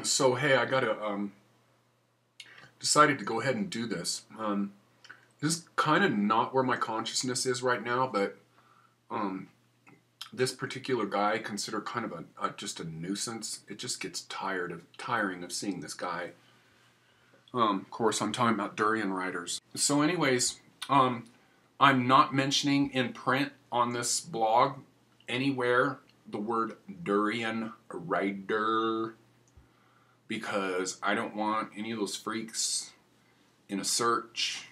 So hey, I gotta decided to go ahead and do this. This is kind of not where my consciousness is right now, but um, this particular guy I consider kind of just a nuisance. It just gets tiring of seeing this guy. Of course, I'm talking about durian riders. So, anyways, I'm not mentioning in print on this blog anywhere the word durian rider, because I don't want any of those freaks in a search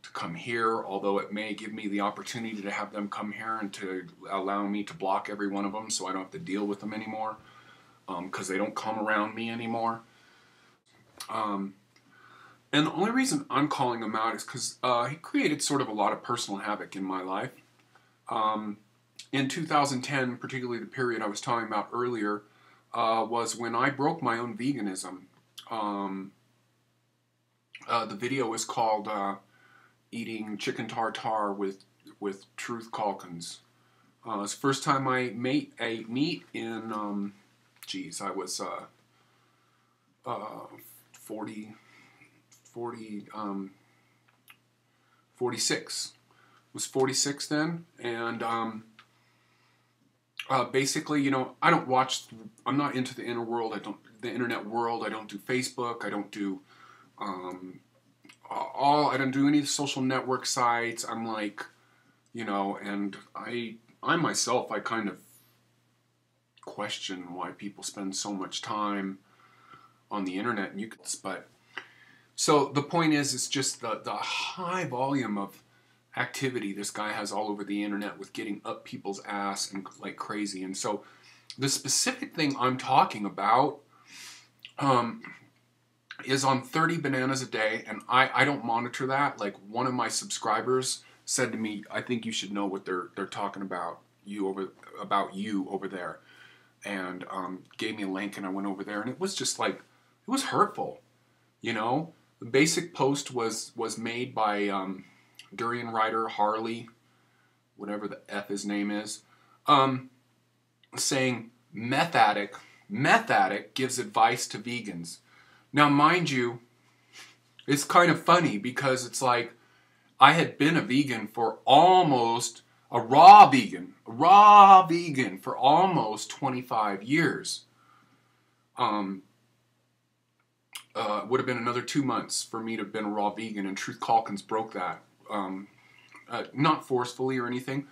to come here, although it may give me the opportunity to have them come here and to allow me to block every one of them so I don't have to deal with them anymore, because they don't come around me anymore. And the only reason I'm calling him out is because he created sort of a lot of personal havoc in my life. In 2010, particularly the period I was talking about earlier, was when I broke my own veganism. The video is called Eating Chicken Tartar with Truth Calkins. It's the first time I ate meat in, I was 46. I was 46 then, and basically, I'm not into the the internet world. I don't do Facebook. I don't do I don't do any of the social network sites. I'm like, and I myself, I kind of question why people spend so much time on the internet. But so the point is, it's just the high volume of activity this guy has all over the internet with getting up people's ass and like crazy. And so the specific thing I'm talking about is on 30 bananas a day, and I don't monitor that. Like, one of my subscribers said to me, I think you should know what they're talking about you over there, and gave me a link, and I went over there, and it was just like, it was hurtful. The basic post was made by durian rider Harley, whatever the F his name is, saying meth addict gives advice to vegans. Now, mind you, it's kind of funny because it's like I had been a vegan for almost a raw vegan for almost 25 years. Would have been another 2 months for me to have been a raw vegan, and Truth Calkins broke that. Not forcefully or anything.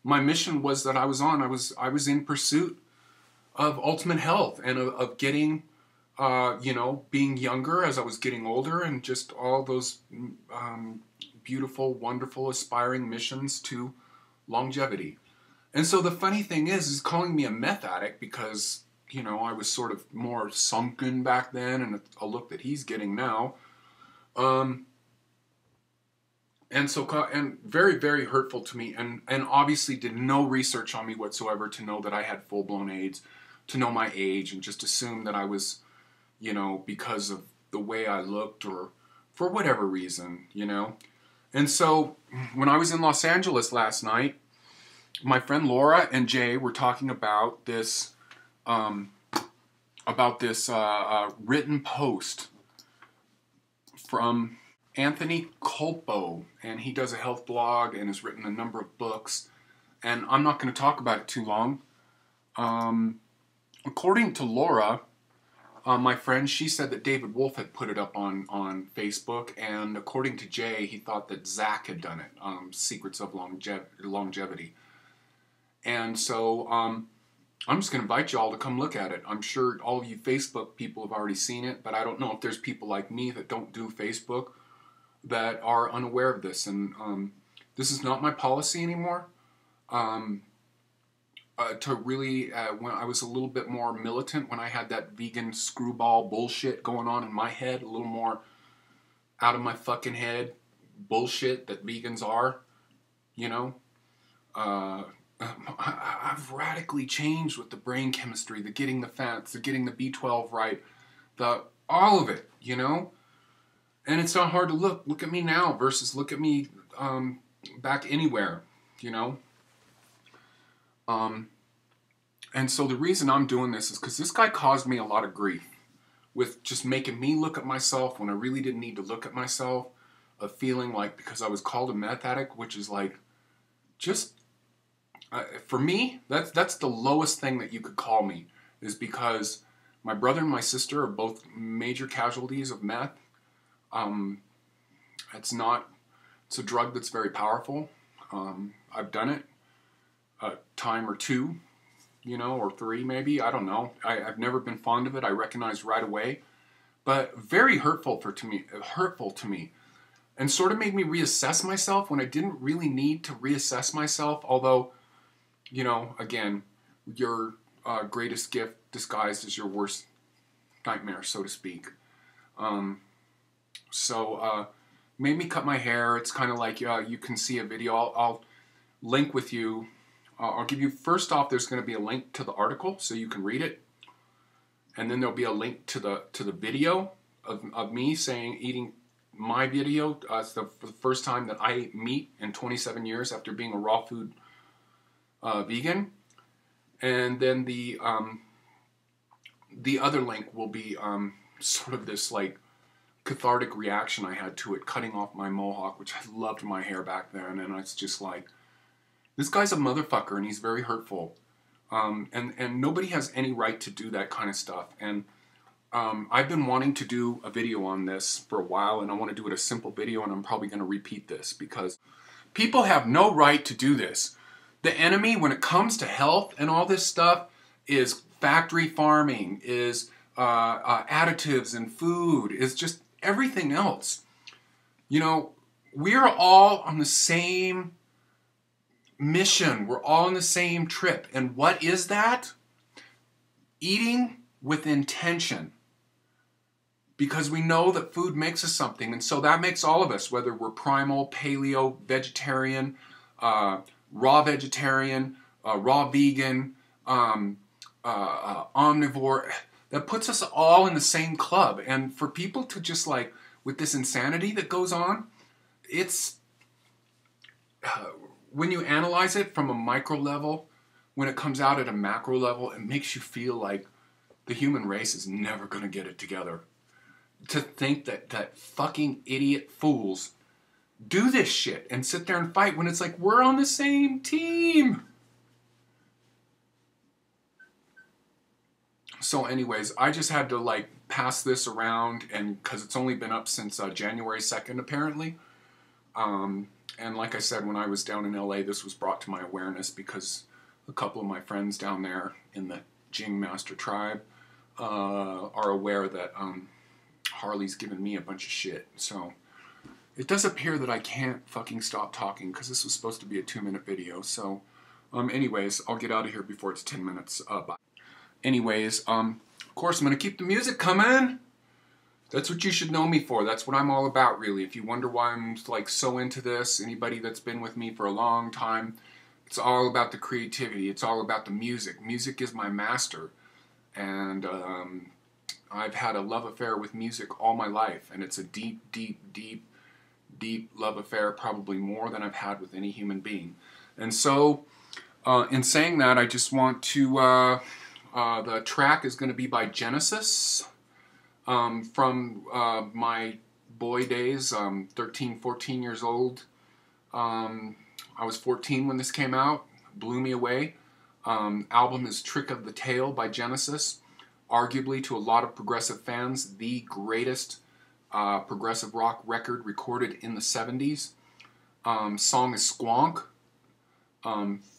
My mission was that I was in pursuit of ultimate health and of getting, being younger as I was getting older, and just all those beautiful, wonderful, aspiring missions to longevity. And so the funny thing is calling me a meth addict because, I was sort of more sunken back then, and a look that he's getting now. And very, very hurtful to me, and obviously did no research on me whatsoever to know that I had full-blown AIDS, to know my age, and just assume that I was, because of the way I looked or for whatever reason, And so when I was in Los Angeles last night, my friend Laura and Jay were talking about this written post from Anthony Colpo, and he does a health blog and has written a number of books, and I'm not going to talk about it too long. According to Laura, my friend, she said that David Wolf had put it up on Facebook, and according to Jay, he thought that Zach had done it, Secrets of Longevity. And so I'm just going to invite you all to come look at it. I'm sure all of you Facebook people have already seen it, but I don't know if there's people like me that don't do Facebook that are unaware of this. And this is not my policy anymore. To really, when I was a little bit more militant, when I had that vegan screwball bullshit going on in my head, a little more out of my fucking head bullshit that vegans are, I've radically changed with the brain chemistry, the getting the fats, the getting the B12 right, all of it, And it's not hard to look at me now versus look at me back anywhere, And so the reason I'm doing this is because this guy caused me a lot of grief with just making me look at myself when I really didn't need to look at myself, of feeling like, because I was called a meth addict, which is like, just, for me, that's the lowest thing that you could call me, is because my brother and my sister are both major casualties of meth. It's a drug that's very powerful. I've done it a time or two, you know, or three maybe, I don't know. I've never been fond of it. I recognized right away, but very hurtful to me, and sort of made me reassess myself when I didn't really need to reassess myself. Although, you know, again, your greatest gift disguised as your worst nightmare, so to speak. Made me cut my hair. It's kind of like, you can see a video. I'll link with you. I'll give you, first off, there's going to be a link to the article so you can read it. And then there'll be a link to the video of me eating my video. It's the first time that I ate meat in 27 years after being a raw food vegan. And then the other link will be sort of this like cathartic reaction I had to it, cutting off my mohawk, which I loved my hair back then, and it's just like, this guy's a motherfucker and he's very hurtful, and nobody has any right to do that kind of stuff. And I've been wanting to do a video on this for a while, and I want to do it a simple video, and I'm probably going to repeat this because people have no right to do this. The enemy, when it comes to health and all this stuff, is factory farming, is additives in food, is just everything else. You know, we're all on the same mission. We're all on the same trip. And what is that? Eating with intention. Because we know that food makes us something. And so that makes all of us, whether we're primal, paleo, vegetarian, raw vegetarian, raw vegan, omnivore, that puts us all in the same club. And for people to just like, with this insanity that goes on, it's, when you analyze it from a micro level, when it comes out at a macro level, it makes you feel like the human race is never going to get it together. To think that fucking idiot fools do this shit and sit there and fight when it's like, we're on the same team. So anyways, I just had to like pass this around, and because it's only been up since January 2nd apparently. And like I said, when I was down in LA, this was brought to my awareness because a couple of my friends down there in the Jing Master tribe are aware that Harley's given me a bunch of shit. So it does appear that I can't fucking stop talking because this was supposed to be a 2-minute video. So anyways, I'll get out of here before it's 10 minutes. Bye. Anyways, of course, I'm going to keep the music coming. That's what you should know me for. That's what I'm all about, really. If you wonder why I'm like so into this, anybody that's been with me for a long time, it's all about the creativity. It's all about the music. Music is my master. And I've had a love affair with music all my life. And it's a deep, deep, deep, deep love affair, probably more than I've had with any human being. And so, in saying that, I just want to... the track is going to be by Genesis, from my boy days, 13, 14 years old. I was 14 when this came out, blew me away. Album is Trick of the Tail by Genesis, arguably to a lot of progressive fans, the greatest progressive rock record recorded in the 70s. Song is Squonk,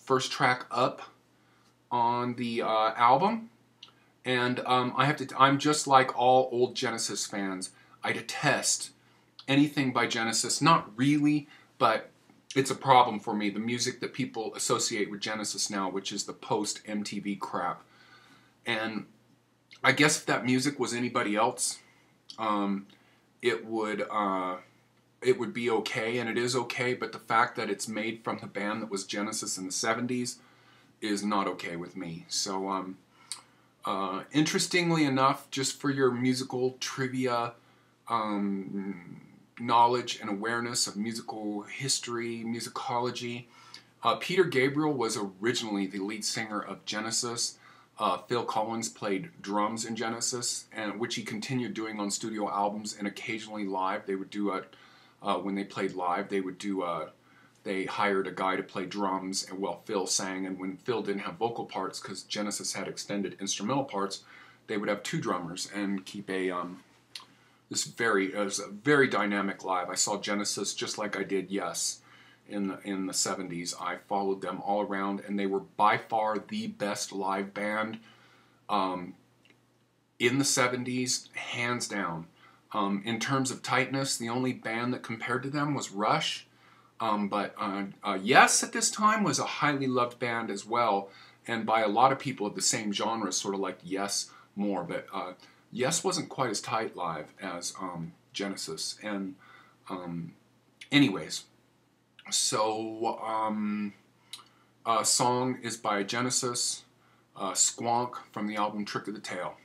first track up on the album. And I'm just like all old Genesis fans. I detest anything by Genesis. Not really, but it's a problem for me. The music that people associate with Genesis now, which is the post-MTV crap. And I guess if that music was anybody else, it would be okay, and it is okay, but the fact that it's made from the band that was Genesis in the 70s is not okay with me. So, interestingly enough, just for your musical trivia, knowledge and awareness of musical history, musicology, Peter Gabriel was originally the lead singer of Genesis. Phil Collins played drums in Genesis, and which he continued doing on studio albums and occasionally live. They would do when they played live, they would do they hired a guy to play drums, and well, Phil sang. And when Phil didn't have vocal parts, because Genesis had extended instrumental parts, they would have two drummers and keep a it was a very dynamic live. I saw Genesis just like I did Yes in the 70s. I followed them all around, and they were by far the best live band in the 70s, hands down. In terms of tightness, the only band that compared to them was Rush. But Yes at this time was a highly loved band as well, and by a lot of people of the same genre, sort of like Yes more. But Yes wasn't quite as tight live as Genesis. And anyways, so song is by Genesis, Squonk from the album Trick of the Tail.